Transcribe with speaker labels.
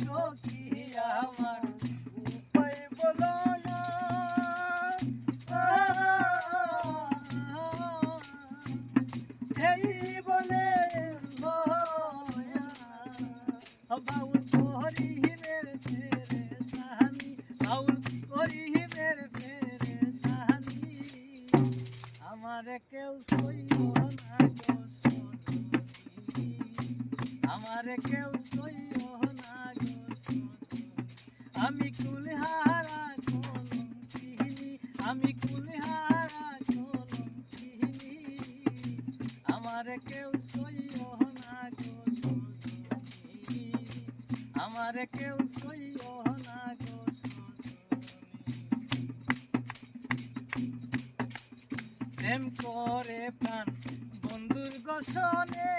Speaker 1: সখী আমার উপায় বলো না, এই বলে বাউল করিমের ফেরে সাহানি, বাউল করিমের ফেরে সাহানি, আমার কেউ সইও না গো সজনী, আমার কেউ সইও না গো সজনী, আমি কুলহারা কলঙ্কিনী, আমি কুলহারা কলঙ্কিনী, আমার কেউ সইও না গো সজনী, আমার কেউ সইও না গো সজনী। প্রেম করে প্রাণ বন্ধুর গোসনে